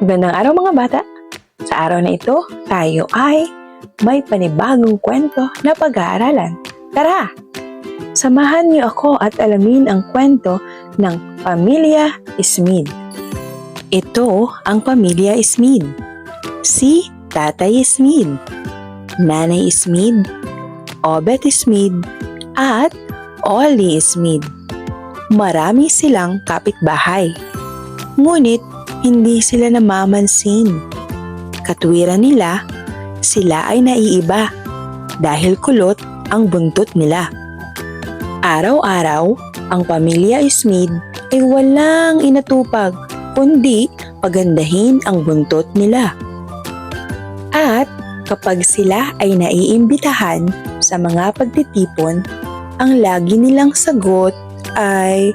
Magandang araw mga bata! Sa araw na ito, tayo ay may panibagong kwento na pag-aaralan. Tara! Samahan niyo ako at alamin ang kwento ng Pamilya Smith. Ito ang Pamilya Smith. Si Tatay Smith, Nanay Smith, Obet Smith, at Ollie Smith. Marami silang kapitbahay. Ngunit hindi sila namamansin. Katwiran nila, sila ay naiiba dahil kulot ang buntot nila. Araw-araw, ang Pamilya Smith ay walang inatupag kundi pagandahin ang buntot nila. At kapag sila ay naiimbitahan sa mga pagtitipon, ang lagi nilang sagot ay,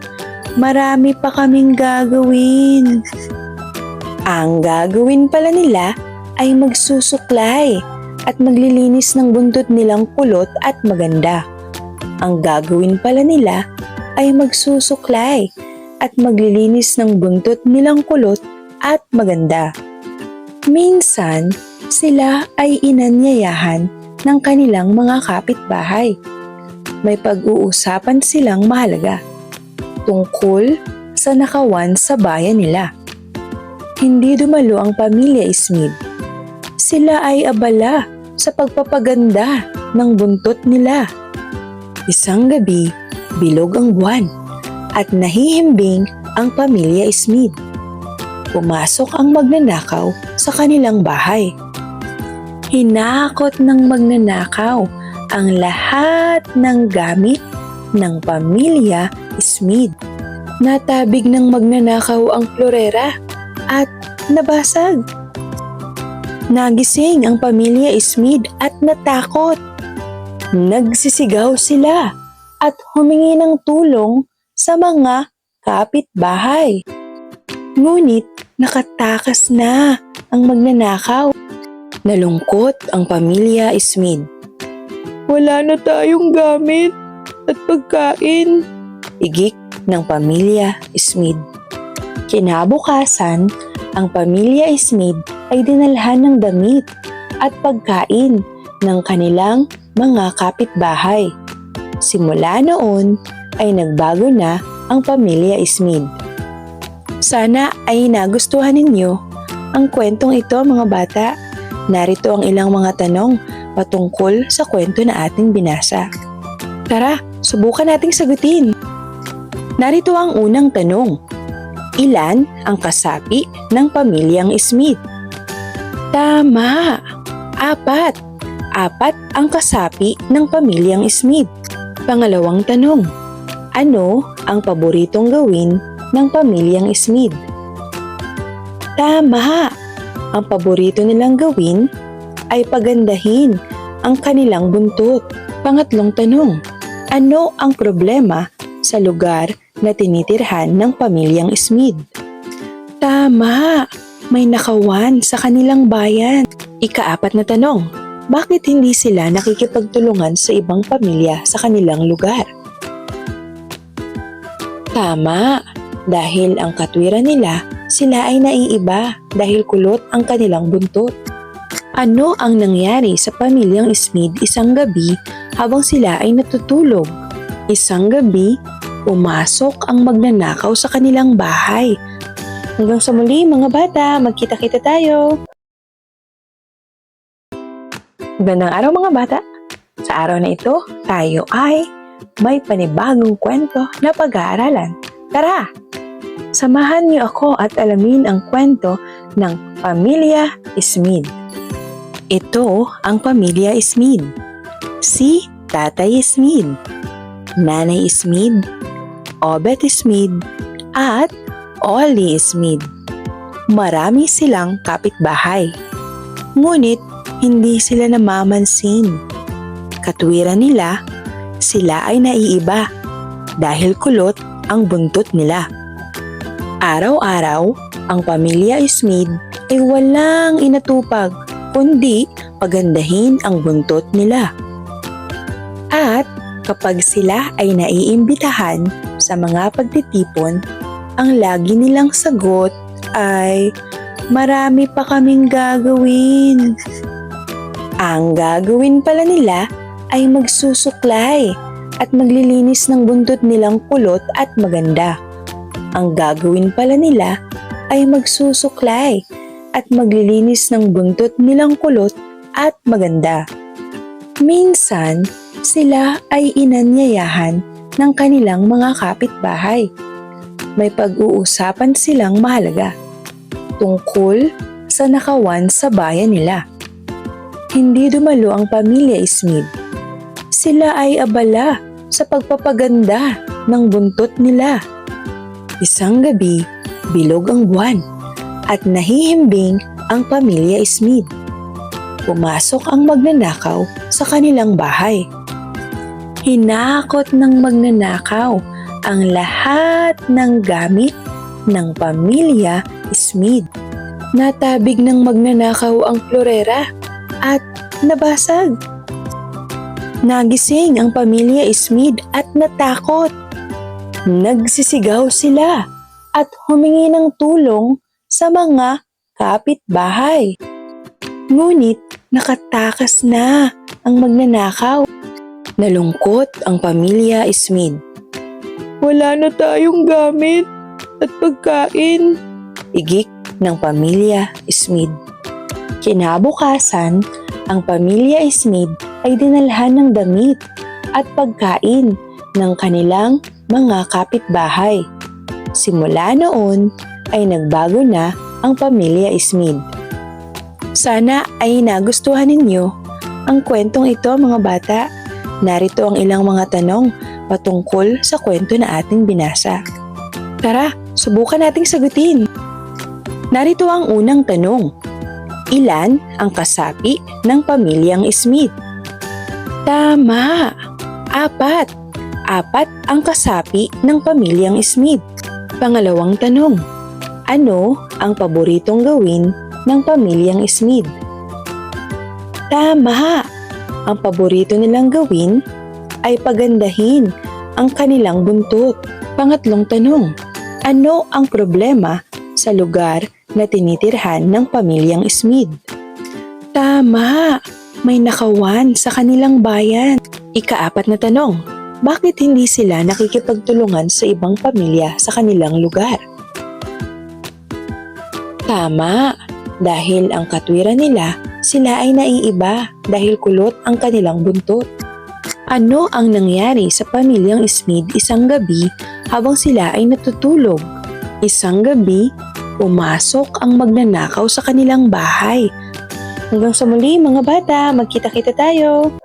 "Marami pa kaming gagawin." Ang gagawin pala nila ay magsusuklay at maglilinis ng buntot nilang kulot at maganda. Ang gagawin pala nila ay magsusuklay at maglilinis ng buntot nilang kulot at maganda. Minsan, sila ay inanyayahan ng kanilang mga kapitbahay. May pag-uusapan silang mahalaga tungkol sa nakawan sa bayan nila. Hindi dumalo ang Pamilya Smith. Sila ay abala sa pagpapaganda ng buntot nila. Isang gabi, bilog ang buwan at nahihimbing ang Pamilya Smith. Pumasok ang magnanakaw sa kanilang bahay. Hinakot ng magnanakaw ang lahat ng gamit ng Pamilya Smith. Natabig ng magnanakaw ang florera at nabasag. Nagising ang Pamilya Smith at natakot. Nagsisigaw sila at humingi ng tulong sa mga kapitbahay. Ngunit nakatakas na ang magnanakaw. Nalungkot ang Pamilya Smith. "Wala na tayong gamit at pagkain," igik ng Pamilya Smith. Kinabukasan, ang Pamilya Smith ay dinalhan ng damit at pagkain ng kanilang mga kapitbahay. Simula noon ay nagbago na ang Pamilya Smith. Sana ay nagustuhan ninyo ang kwentong ito mga bata. Narito ang ilang mga tanong patungkol sa kwento na ating binasa. Tara, subukan nating sagutin. Narito ang unang tanong. Ilan ang kasapi ng Pamilyang Smith? Tama! 4. 4 ang kasapi ng Pamilyang Smith. Pangalawang tanong. Ano ang paboritong gawin ng Pamilyang Smith? Tama! Ang paborito nilang gawin ay pagandahin ang kanilang buntot. Pangatlong tanong. Ano ang problema sa lugar na tinitirhan ng Pamilyang Smith? Tama! May nakawan sa kanilang bayan. Ika-4 na tanong. Bakit hindi sila nakikipagtulungan sa ibang pamilya sa kanilang lugar? Tama! Dahil ang katwiran nila, sila ay naiiba dahil kulot ang kanilang buntot. Ano ang nangyari sa Pamilyang Smith isang gabi habang sila ay natutulog? Isang gabi, pumasok ang magnanakaw sa kanilang bahay. Hanggang sa muli mga bata, magkita-kita tayo! Magandang araw mga bata! Sa araw na ito, tayo ay may panibagong kwento na pag-aaralan. Tara! Samahan niyo ako at alamin ang kwento ng Pamilya Smith. Ito ang Pamilya Smith. Si Tatay Smith, Nanay Smith, Obet Smith, at Ollie Smith. Marami silang kapitbahay. Ngunit hindi sila namamansin. Katwiran nila, sila ay naiiba dahil kulot ang buntot nila. Araw-araw, ang Pamilya Smith ay walang inatupag kundi pagandahin ang buntot nila. At kapag sila ay naiimbitahan sa mga pagtitipon, ang lagi nilang sagot ay, marami pa kaming gagawin. Ang gagawin pala nila ay magsusuklay at maglilinis ng buntot nilang kulot at maganda. Ang gagawin pala nila ay magsusuklay at maglilinis ng buntot nilang kulot at maganda. Minsan, sila ay inanyayahan ng kanilang mga kapitbahay. May pag-uusapan silang mahalaga tungkol sa nakawan sa bayan nila. Hindi dumalo ang pamilya Smith. Sila ay abala sa pagpapaganda ng buntot nila. Isang gabi, bilog ang buwan at nahihimbing ang pamilya Smith. Pumasok ang magnanakaw sa kanilang bahay. Hinakot ng magnanakaw ang lahat ng gamit ng pamilya Smith. Natabig ng magnanakaw ang florera at nabasag. Nagising ang pamilya Smith at natakot. Nagsisigaw sila at humingi ng tulong sa mga kapitbahay. Ngunit nakatakas na ang magnanakaw. Nalungkot ang pamilya Smith. Wala na tayong gamit at pagkain, igik ng pamilya Smith. Kinabukasan, ang pamilya Smith ay dinalhan ng damit at pagkain ng kanilang mga kapitbahay. Simula noon ay nagbago na ang pamilya Smith. Sana ay nagustuhan ninyo ang kwentong ito mga bata. Narito ang ilang mga tanong patungkol sa kwento na ating binasa. Tara, subukan nating sagutin. Narito ang unang tanong. Ilan ang kasapi ng pamilyang Smith? Tama! 4. 4 ang kasapi ng pamilyang Smith. Pangalawang tanong. Ano ang paboritong gawin ng pamilyang Smith? Tama! Ang paborito nilang gawin ay pagandahin ang kanilang buntot. Pangatlong tanong. Ano ang problema sa lugar na tinitirhan ng pamilyang Smith? Tama! May nakawan sa kanilang bayan. Ika-4 na tanong. Bakit hindi sila nakikipagtulungan sa ibang pamilya sa kanilang lugar? Tama! Dahil ang katwiran nila, sila ay naiiba dahil kulot ang kanilang buntot. Ano ang nangyari sa pamilyang Smith isang gabi habang sila ay natutulog? Isang gabi, pumasok ang magnanakaw sa kanilang bahay. Hanggang sa muli mga bata, magkita-kita tayo!